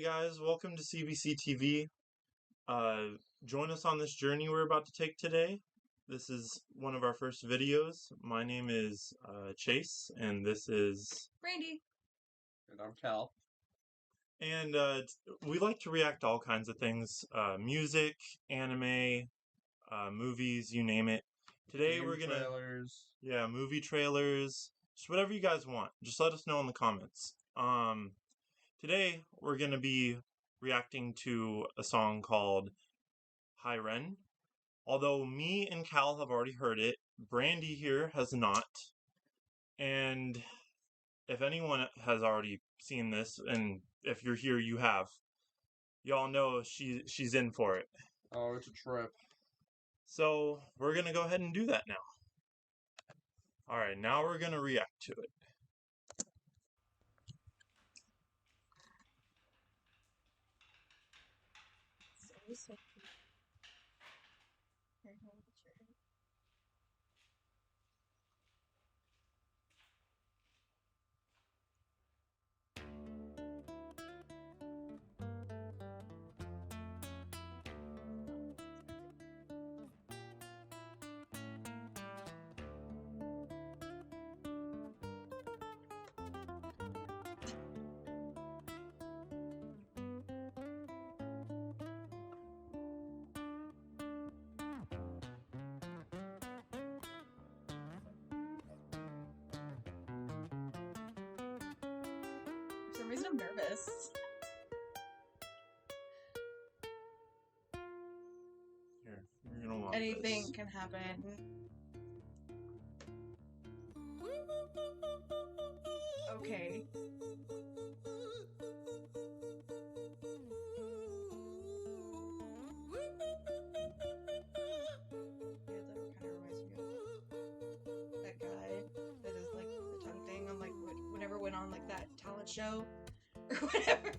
Hey guys, welcome to CBC TV. Join us on this journey we're about to take today. This is one of our first videos. My name is Chase, and this is Brandy. And I'm Cal. And we like to react to all kinds of things: music, anime, movies, you name it. Today Game we're gonna trailers. movie trailers, just whatever you guys want. Just let us know in the comments. Today we're gonna be reacting to a song called Hyen. Although me and Cal have already heard it, Brandy here has not. And if anyone has already seen this, and if you're here, you have. Y'all know she's in for it. Oh, it's a trip. So we're gonna go ahead and do that now. Alright, now we're gonna react to it. So cute. Here, hold the chair. For some reason, I'm nervous. Here, you're gonna want Anything this. can happen. Okay. Yeah, that kind of reminds me of that guy that is like the tongue thing on like whenever went on like that talent show or whatever.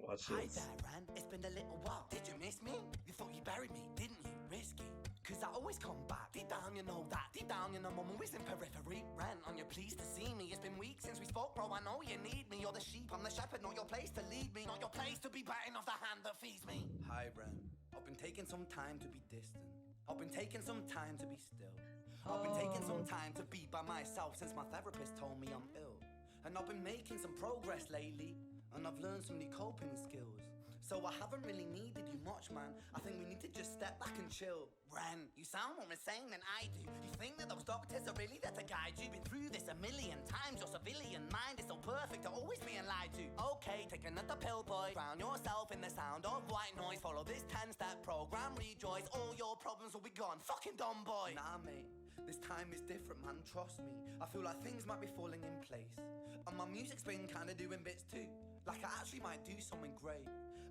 Watch Hi this. there, Ren. It's been a little while. Did you miss me? You thought you buried me, didn't you? Risky. Cause I always come back. Deep down, you know that. Deep down, you know I'm always in periphery. Ren, on your pleased to see me. It's been weeks since we spoke, bro. I know you need me. You're the sheep, I'm the shepherd. Not your place to lead me. Not your place to be biting off the hand that feeds me. Hi, Ren. I've been taking some time to be distant. I've been taking some time to be still. I've been taking some time to be by myself since my therapist told me I'm ill. And I've been making some progress lately. And I've learned some new coping skills. So I haven't really needed you much, man. I think we need to just step back and chill. Ren, you sound more insane than I do. You think that those doctors are really there to guide you? Been through this a million times. Your civilian mind is so perfect to always being lied to. Okay, take another pill, boy. Drown yourself in the sound of white noise. Follow this 10-step program, rejoice. All your problems will be gone. Fucking dumb boy. Nah, mate. This time is different, man. Trust me. I feel like things might be falling in place. And my music's been kinda doing bits too. Like I actually might do something great.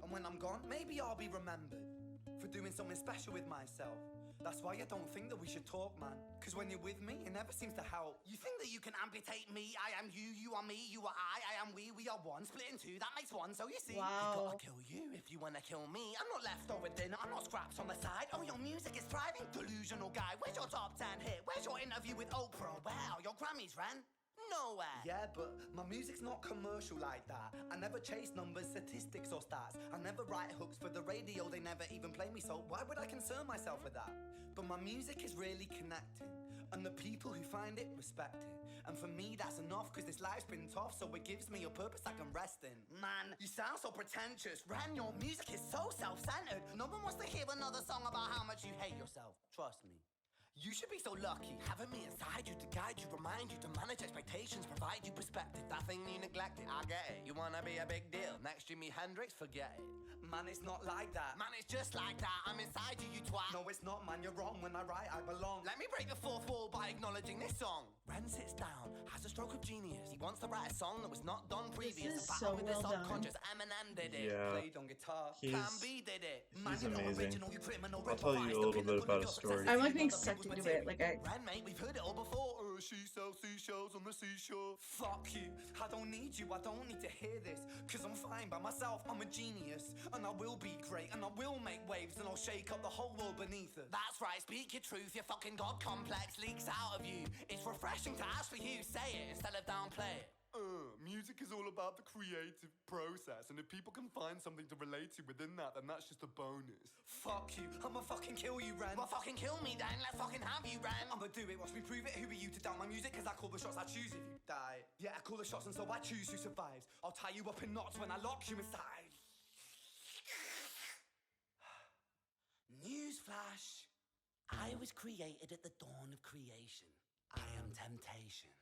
And when I'm gone, maybe I'll be remembered for doing something special with myself. That's why I don't think that we should talk, man. Cause when you're with me, it never seems to help. You think that you can amputate me? I am you, you are me, you are I am we are one. Split in two, that makes one. So you see, Wow. you gotta kill you if you wanna kill me. I'm not leftover dinner, I'm not scraps on the side. Oh, your music is thriving, delusional guy. Where's your top 10 hit? Where's your interview with Oprah? Where are your Grammys, Ren? Nowhere. Yeah, but my music's not commercial like that. I never chase numbers, statistics or stats. I never write hooks for the radio, they never even play me, so why would I concern myself with that? But my music is really connecting, and the people who find it respect it. And for me that's enough, cause this life's been tough, so it gives me a purpose I can rest in. Man, you sound so pretentious. Ren, your music is so self-centered. No one wants to hear another song about how much you hate yourself. Trust me. You should be so lucky, having me inside you to guide you, remind you to manage expectations, provide you perspective. That thing you neglected, I get it. You wanna be a big deal, next Jimi Hendrix, forget it. Man, it's not like that. Man, it's just like that. I'm inside you, you twat. No, it's not, man, you're wrong. When I write, I belong. Let me break the fourth wall by acknowledging this song. Ren sits down, has a stroke of genius. He wants to write a song that was not done previous. This is so with well the done. subconscious. Eminem did it. Yeah. Played on guitar. He's- Can be did it. Man, he's you're not amazing. original, you criminal. I'll tell you a little bit about his story. I'm like being sucked into it. Like Ren, mate, we've heard it all before. She sells seashells on the seashore. Fuck you, I don't need you, I don't need to hear this. Cause I'm fine by myself, I'm a genius. And I will be great, and I will make waves. And I'll shake up the whole world beneath it. That's right, speak your truth, your fucking God complex leaks out of you. It's refreshing to ask for you, say it instead of downplay it. Music is all about the creative process, and if people can find something to relate to within that, then that's just a bonus. Fuck you, I'ma fucking kill you, Ren. Well, fucking kill me then, let's fucking have you, Ren. I'ma do it, watch me prove it, who are you to doubt my music? Cause I call the shots, I choose if you die. Yeah, I call the shots and so I choose who survives. I'll tie you up in knots when I lock you inside. Newsflash, I was created at the dawn of creation. I am temptation.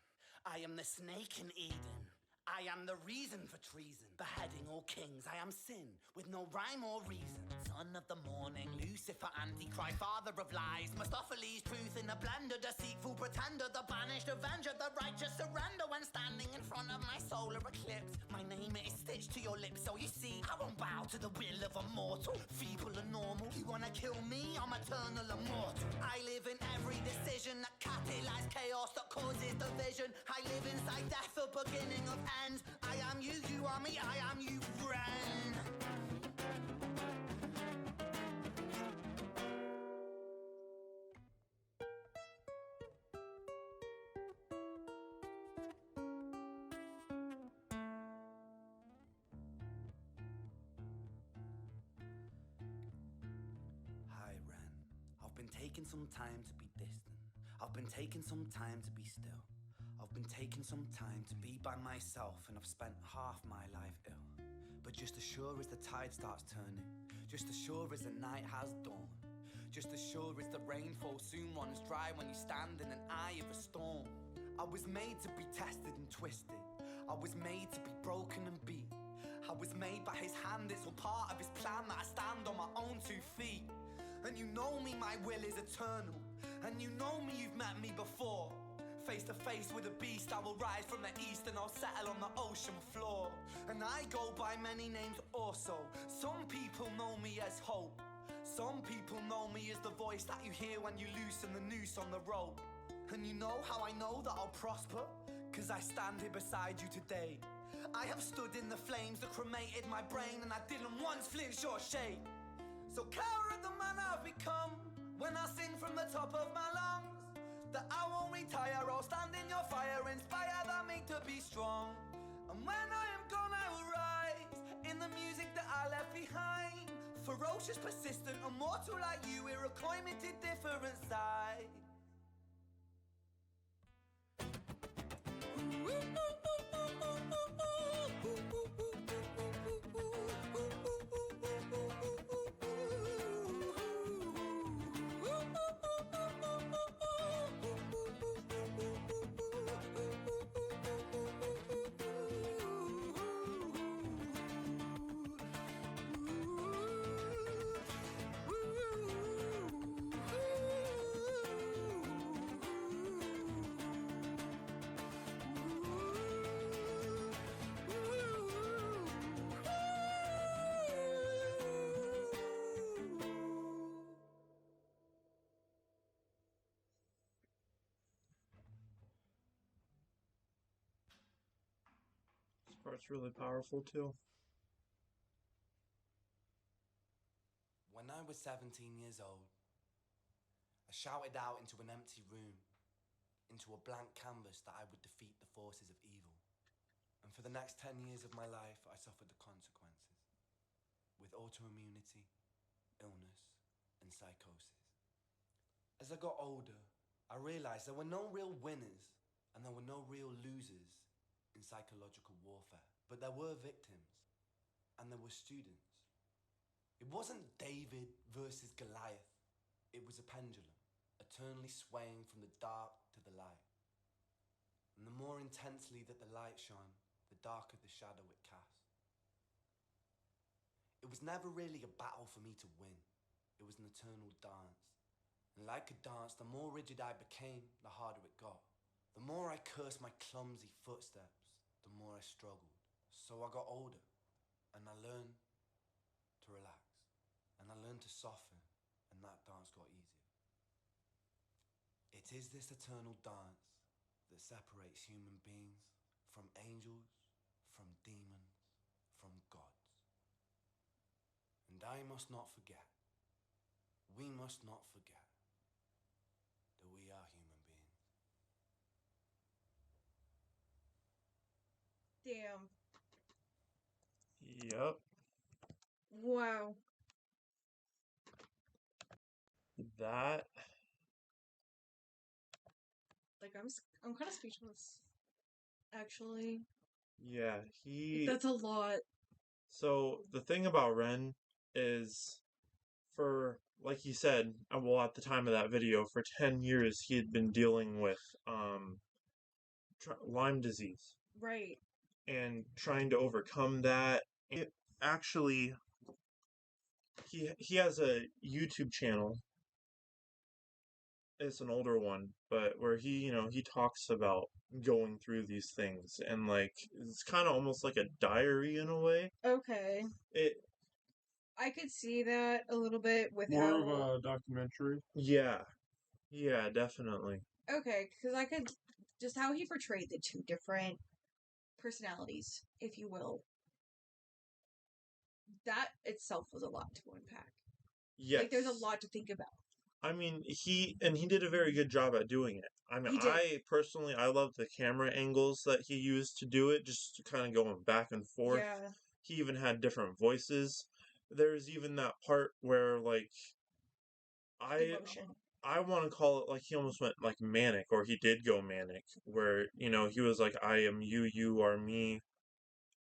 I am the snake in Eden. I am the reason for treason, beheading all kings. I am sin, with no rhyme or reason. Son of the morning, Lucifer, Antichrist, father of lies. Mephistophelies, truth in a blender, deceitful pretender, the banished avenger, the righteous surrender. When standing in front of my solar eclipse, my name is stitched to your lips. So you see, I won't bow to the will of a mortal, feeble and normal. You wanna kill me? I'm eternal immortal. I live in every decision that catalyzes chaos, that causes division. I live inside death, the beginning of ends. I am you, you are me, I am you, Ren. Hi, Ren. I've been taking some time to be distant. I've been taking some time to be still. I've been taking some time to be by myself, and I've spent half my life ill. But just as sure as the tide starts turning, just as sure as the night has dawned, just as sure as the rainfall soon runs dry when you stand in an eye of a storm. I was made to be tested and twisted. I was made to be broken and beat. I was made by his hand, it's all part of his plan that I stand on my own 2 feet. And you know me, my will is eternal. And you know me, you've met me before. Face to face with a beast, I will rise from the east and I'll settle on the ocean floor. And I go by many names also. Some people know me as hope. Some people know me as the voice that you hear when you loosen the noose on the rope. And you know how I know that I'll prosper? Cause I stand here beside you today. I have stood in the flames that cremated my brain, and I didn't once flinch or shake. So care of the man I've become when I sing from the top of my lungs. That I won't retire, I'll stand in your fire, inspired that me to be strong. And when I am gone, I will rise in the music that I left behind. Ferocious, persistent, immortal like you, we're a climate different side. This part's really powerful too. When I was 17 years old, I shouted out into an empty room, into a blank canvas, that I would defeat the forces of evil. And for the next 10 years of my life, I suffered the consequences, with autoimmunity, illness, and psychosis. As I got older, I realized there were no real winners and there were no real losers in psychological warfare, but there were victims and there were students. It wasn't David versus Goliath. It was a pendulum, eternally swaying from the dark to the light. And the more intensely that the light shone, the darker the shadow it cast. It was never really a battle for me to win. It was an eternal dance. And like a dance, the more rigid I became, the harder it got. The more I cursed my clumsy footsteps, the more I struggled. So I got older, and I learned to relax. And I learned to soften, and that dance got easier. It is this eternal dance that separates human beings from angels, from demons, from gods. And I must not forget, we must not forget, that we are human beings. Yep. Wow. That. Like, I'm kind of speechless. Actually. Yeah, That's a lot. So the thing about Ren is, for like he said, well, at the time of that video, for 10 years he had been dealing with Lyme disease Right. and trying to overcome that. It actually, he has a YouTube channel. It's an older one, but where he talks about going through these things, and like it's kind of almost like a diary in a way. Okay. It I could see that a little bit with More how. of a documentary. Yeah, definitely. Okay, because I could. Just how he portrayed the two different personalities, if you will. That itself was a lot to unpack. Yes. Like, there's a lot to think about. I mean, he did a very good job at doing it. I mean, He did. I personally, I love the camera angles that he used to do it, just kind of going back and forth. Yeah. He even had different voices. There's even that part where, like, Emotion. I want to call it like he almost went like manic, or he did go manic, where he was like, "I am you, you are me,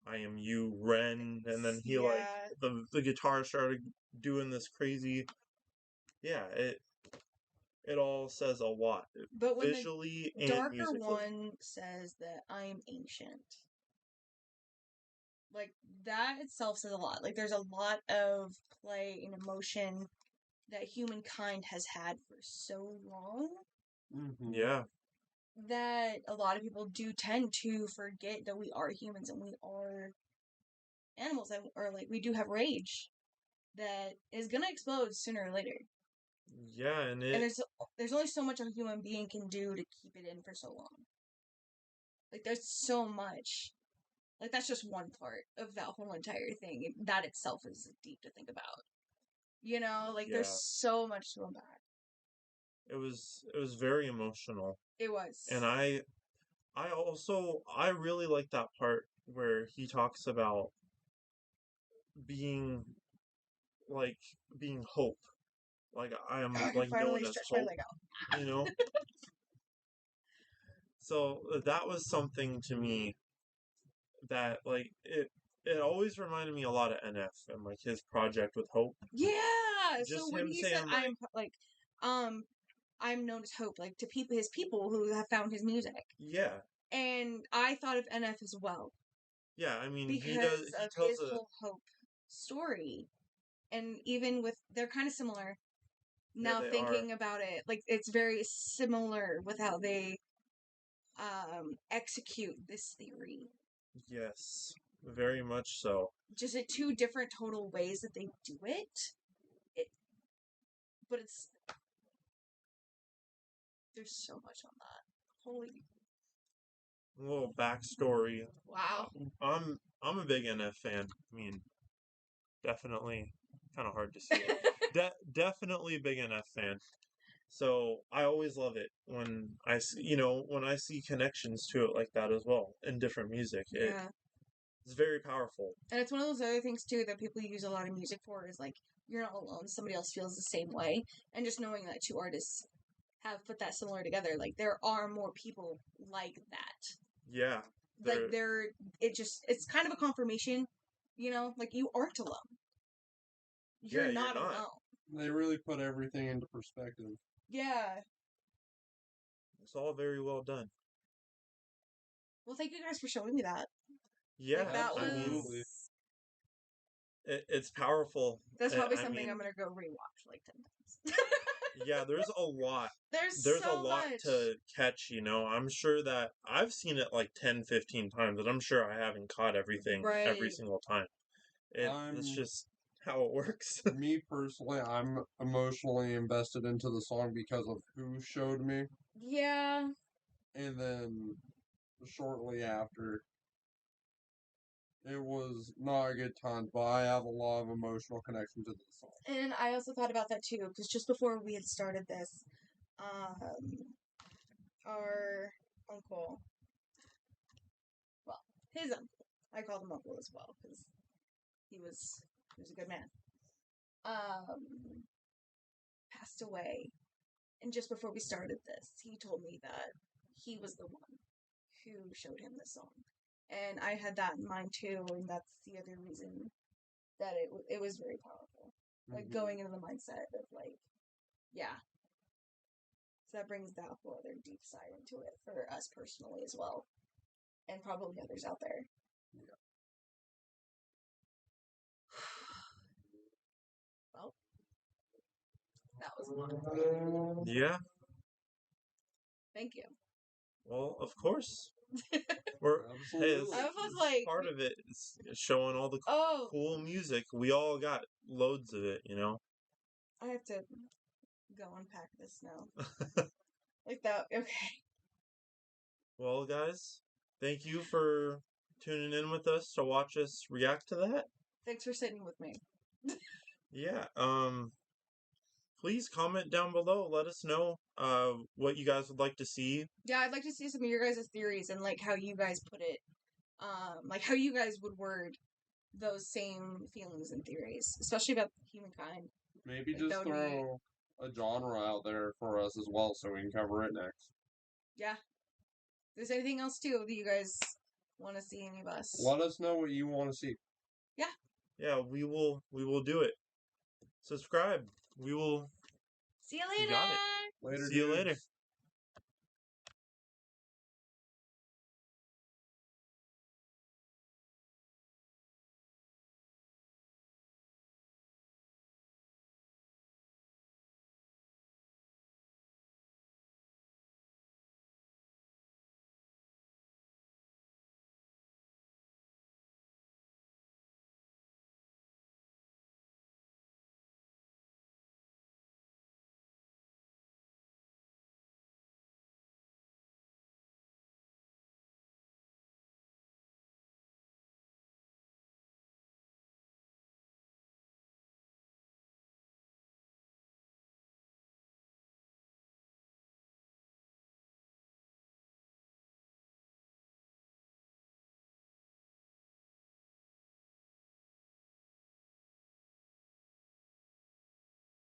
I am you, Ren," and then he like Yeah. the guitar started doing this crazy. Yeah, it all says a lot, But when the visually and darker musically. one says that I am ancient, like that itself says a lot. Like there's a lot of play and emotion that humankind has had for so long Mm-hmm. Yeah, that a lot of people do tend to forget that we are humans and we are animals, or like we do have rage that is gonna explode sooner or later. yeah, and And there's only so much a human being can do to keep it in for so long. Like there's so much. Like that's just one part of that whole entire thing. That itself is deep to think about. Like there's Yeah. so much to unpack. it was very emotional, It was. and I really like that part where he talks about being like being hope. Like I am I can like known finally as stretch my hope, leg out. you know. So that was something to me that like it always reminded me a lot of NF and like his project with Hope. Yeah. So Just when him he said saying like, I'm known as Hope, like to his people who have found his music, yeah, and I thought of NF as well yeah. I mean, because he of tells his whole Hope story, and even with they're kind of similar. yeah, Now they are. thinking about it, like it's very similar with how they execute this theory. Yes, very much so. Just in two different total ways that they do it. But it's there's so much on that. Holy A little backstory. wow! I'm a big NF fan. I mean, definitely kind of hard to see it. Definitely a big NF fan. So I always love it when when I see connections to it like that as well in different music. Yeah, It's very powerful. and it's one of those other things too that people use a lot of music for is like you're not alone. Somebody else feels the same way, and just knowing that two artists have put that similar together, like there are more people like that. Yeah, Like it's kind of a confirmation, like you aren't alone. You're you're not not. alone. They really put everything into perspective. Yeah. It's all very well done. Well, thank you guys for showing me that. Yeah, Like that I mean, Absolutely. it's powerful. That's probably I something mean, I'm gonna go rewatch like 10 times. yeah, there's a lot. There's There's a so lot much. to catch, I'm sure that I've seen it like 10, 15 times, and I'm sure I haven't caught everything every Right. single time. It's I'm just how it works. me personally, I'm emotionally invested into the song because of who showed me, Yeah. and then shortly after, it was not a good time, but I have a lot of emotional connection to this song. And I also thought about that too, because just before we had started this, our uncle, well, his uncle, I called him uncle as well, because He was a good man. Passed away. And just before we started this, he told me that he was the one who showed him the song. And I had that in mind too, and that's the other reason that it was very powerful. Like going into the mindset of like, yeah. So that brings that whole other deep side into it for us personally as well. And probably others out there. Yeah. Well, that was a lot. Yeah. Thank you. Well, of course. We're hey, Absolutely. I was like, part of it is showing all the oh, cool music. We all got loads of it, you know. I have to go unpack this now. Like that. Okay. Well, guys, thank you for tuning in with us to watch us react to that. Thanks for sitting with me. Yeah. Please comment down below. Let us know what you guys would like to see. Yeah, I'd like to see some of your guys' theories and like how you guys put it. Like how you guys would word those same feelings and theories, especially about humankind. Maybe Like, just that would throw a genre out there for us as well so we can cover it next. Yeah. If there's anything else too that you guys want to see any of us? Let us know what you want to see. Yeah, we will do it. Subscribe. We will See you You later. got it. Later, See you dudes. later.